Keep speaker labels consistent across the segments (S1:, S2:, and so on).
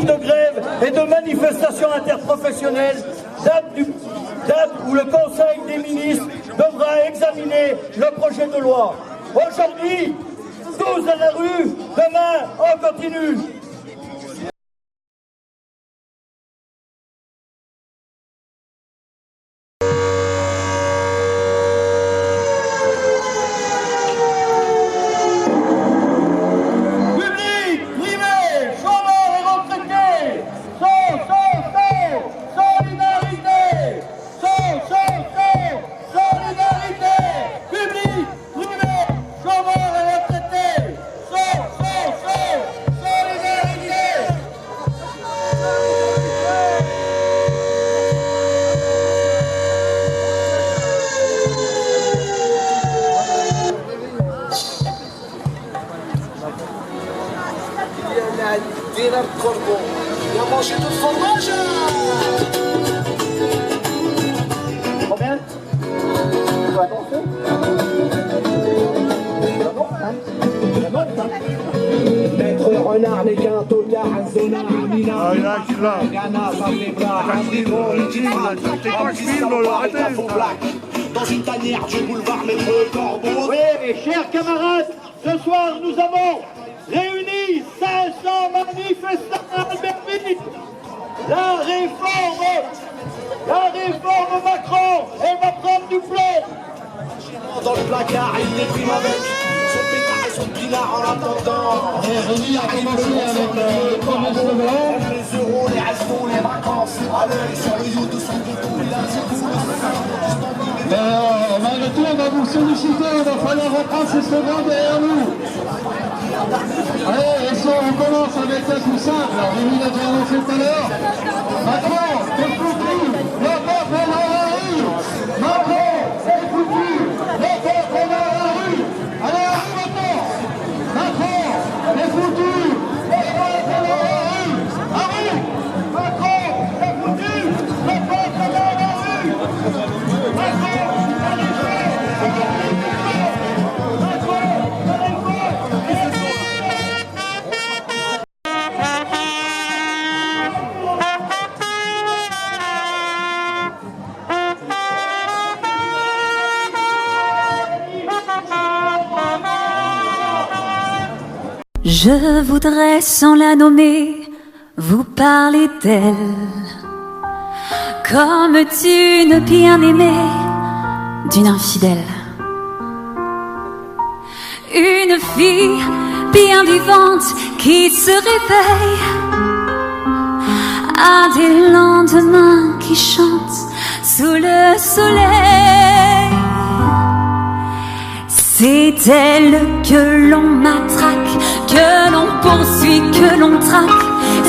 S1: de grève et de manifestations interprofessionnelles, date où le Conseil des ministres devra examiner le projet de loi. Aujourd'hui, tous à la rue, demain, on continue.
S2: Dîner de corbeau, il a mangé tout le fromage.
S1: Combien? Tu vas danser?
S2: Maître renard n'est qu'un tocard, un zonard, un minard.
S3: Ah, il a qui là?
S2: Ghana, ça les bras, un démon, une dans une tanière du boulevard Maître Corbeau.
S1: Oui, mes chers camarades, ce soir nous avons réuni 500 manifestants à Albertville. La réforme Macron, elle va prendre du plomb.
S2: Dans le placard, il déprime avec son pétard et son pinard en attendant.
S4: Rémi a commencé avec le premier slogan.
S2: Les euros, les restos, les vacances. À l'œil sur le yacht de son ghetto, il a ses coups.
S4: Mais malgré tout, on va vous solliciter, il va falloir reprendre ces slogans derrière nous. Allez, et ça, on commence avec un tout simple. Alors, Rémi l'a déjà annoncé tout à l'heure. Macron, c'est foutu, le peuple est dans la rue. Macron, c'est foutu, le peuple est dans la rue. Allez, à vous maintenant. Macron, c'est foutu, le peuple est dans la rue. À vous. Macron, c'est foutu, le peuple est dans la rue. Macron,
S5: Je voudrais, sans la nommer, vous parler d'elle, comme d'une bien-aimée, d'une infidèle. Une fille bien vivante qui se réveille à des lendemains qui chantent sous le soleil. C'est elle que l'on matraque, que l'on poursuit, que l'on traque.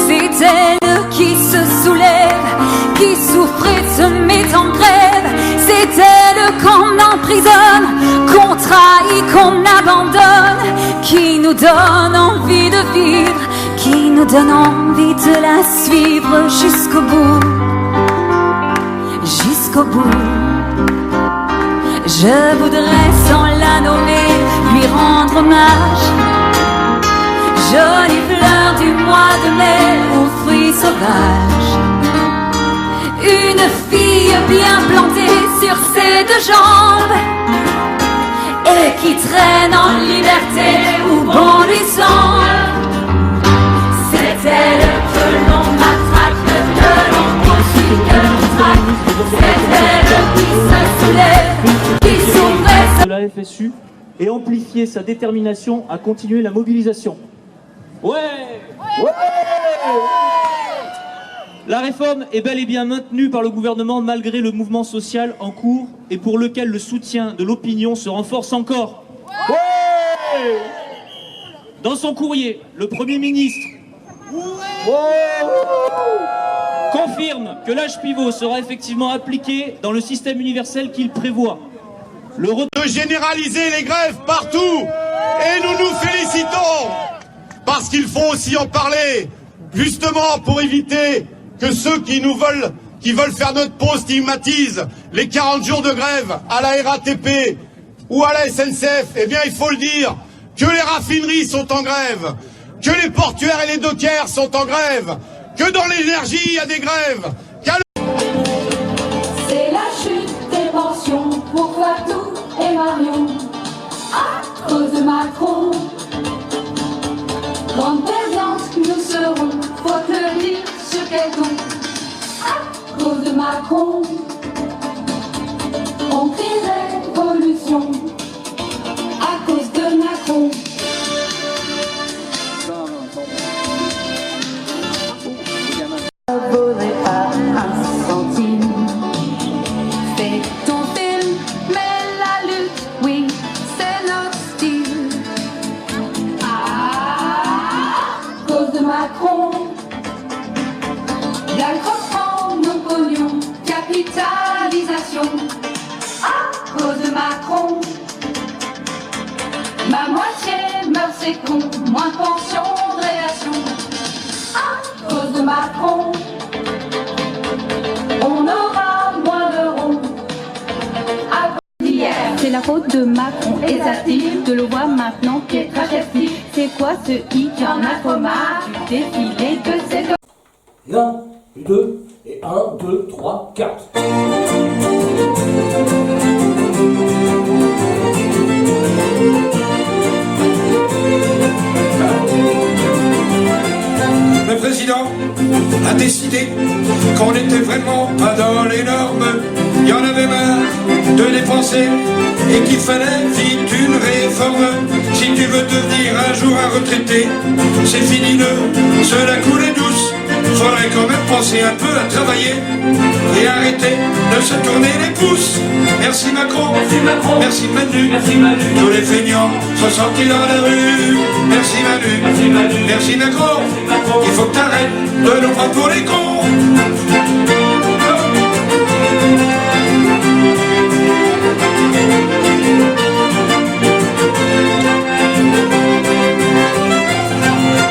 S5: C'est elle qui se soulève, qui souffre et se met en grève. C'est elle qu'on emprisonne, qu'on trahit, qu'on abandonne, qui nous donne envie de vivre, qui nous donne envie de la suivre jusqu'au bout, jusqu'au bout. Je voudrais, sans la nommer, lui rendre hommage. Jolie fleur du mois de mai aux fruits sauvages. Une fille bien plantée sur ses deux jambes et qui traîne en liberté où bon lui semble. C'est elle que l'on matraque, que l'on poursuit, que l'on traque. C'est elle qui se soulève, qui s'ouvre
S6: de la FSU et amplifier sa détermination à continuer la mobilisation. Ouais, ouais. La réforme est bel et bien maintenue par le gouvernement malgré le mouvement social en cours et pour lequel le soutien de l'opinion se renforce encore. Ouais. Dans son courrier, le Premier ministre confirme que l'âge pivot sera effectivement appliqué dans le système universel qu'il prévoit.
S3: De généraliser les grèves partout et nous nous félicitons parce qu'il faut aussi en parler justement pour éviter que ceux qui veulent faire notre peau stigmatisent les 40 jours de grève à la RATP ou à la SNCF. Eh bien il faut le dire que les raffineries sont en grève, que les portuaires et les dockers sont en grève, que dans l'énergie, il y a des grèves.
S5: C'est la chute des pensions pour Fatou et Marion à cause de Macron. Grande perdante nous serons, faut te dire sur quel ton. À cause de Macron, on crie révolution à cause de Macron. Vaudrait pas un centime. Fais ton film, mais la lutte, oui, c'est notre style. À cause de Macron, l'accroissement de nos pognons, capitalisation. À cause de Macron, ma moitié meurt, c'est con, moins de pension de réaction. À cause de Macron, on aura moins de ronds. À cause d'hier, c'est la faute de Macron et sa team. De le voir maintenant qui est tragédie. C'est quoi ce hic qui en a trop marre du défilé de ces hommes?
S7: Et 1, et 2, et 1, 2, 3, 4.
S8: Le président a décidé qu'on n'était vraiment pas dans les normes. Il y en avait marre de dépenser et qu'il fallait vite une réforme. Si tu veux devenir un jour un retraité, c'est fini de se la couler douce. Faudrait quand même penser un peu à travailler et arrêter de se tourner les pouces. Merci Macron, merci Manu, tous les feignants sont sortis dans la rue. Merci Manu, merci Macron, il faut que t'arrêtes de nous prendre pour les cons.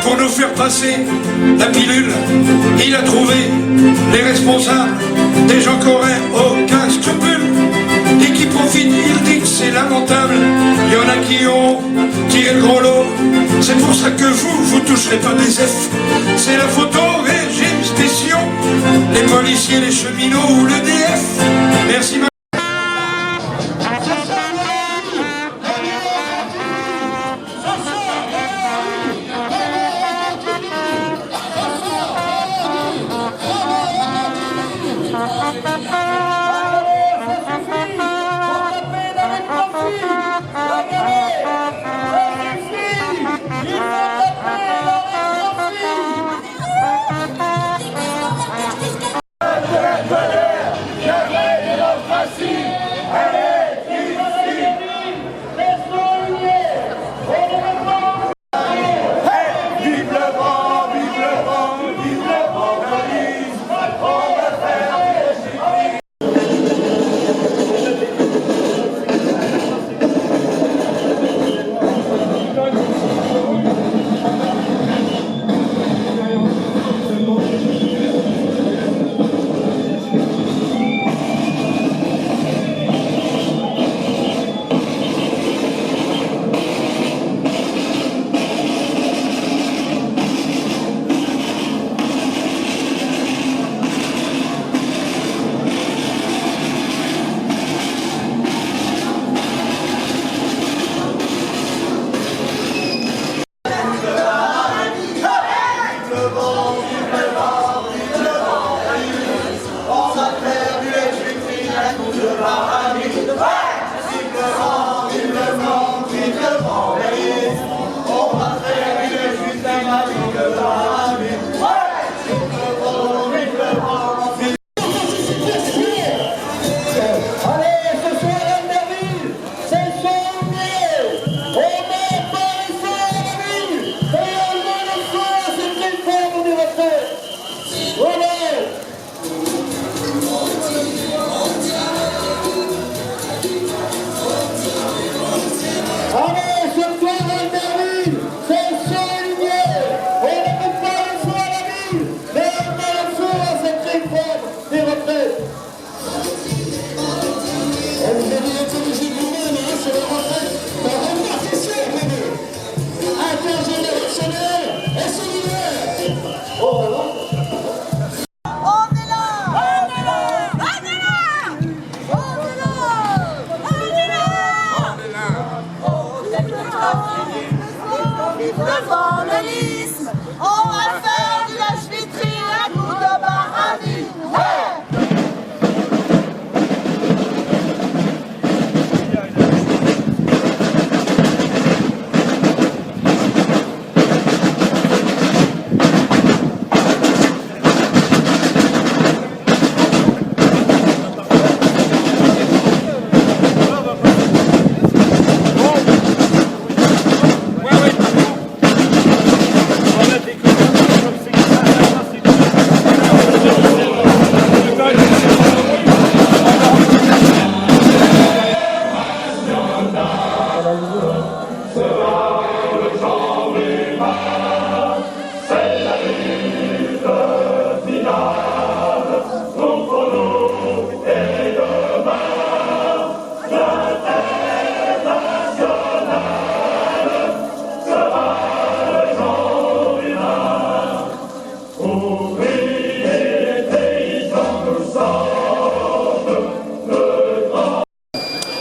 S8: Pour nous faire passer la pilule, il a trouvé les responsables, des gens qui n'auraient aucun scrupule et qui profitent. Il dit que c'est lamentable. Il y en a qui ont tiré le gros lot. C'est pour ça que vous toucherez pas des F. C'est la photo régime spéciaux, les policiers, les cheminots ou le DF. Merci.
S9: devant le lisme. On va faire du lâche-vitrine un coup de paradis. Ouais.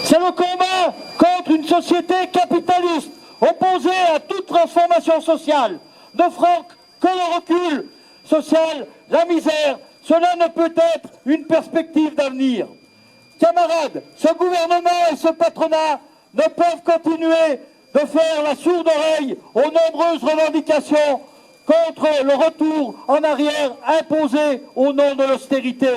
S1: C'est le combat contre une société capitaliste, opposée à toute transformation sociale. Ne fera que le recul social, la misère. Cela ne peut être une perspective d'avenir. Camarades, ce gouvernement et ce patronat ne peuvent continuer de faire la sourde oreille aux nombreuses revendications contre le retour en arrière imposé au nom de l'austérité.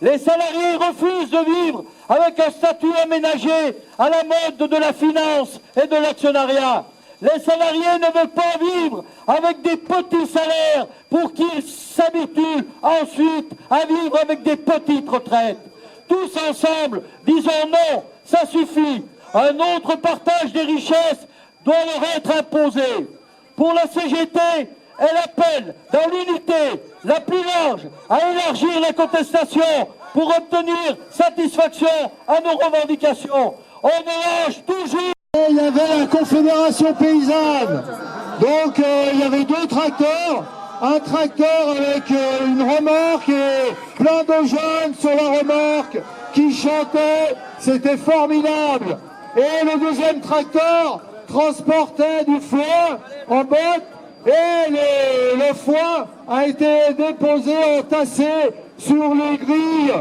S1: Les salariés refusent de vivre avec un statut aménagé à la mode de la finance et de l'actionnariat. Les salariés ne veulent pas vivre avec des petits salaires pour qu'ils s'habituent ensuite à vivre avec des petites retraites. Tous ensemble, disons non, ça suffit. Un autre partage des richesses doit leur être imposé. Pour la CGT, elle appelle dans l'unité la plus large à élargir les contestations pour obtenir satisfaction à nos revendications. On ne lâche toujours.
S4: Il y avait la Confédération paysanne, donc il y avait deux tracteurs, un tracteur avec une remorque et plein de jeunes sur la remorque qui chantaient, c'était formidable. Et le deuxième tracteur transportait du foin en botte et le foin a été déposé, entassé sur les grilles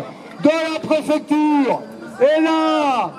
S4: de la préfecture. Et là,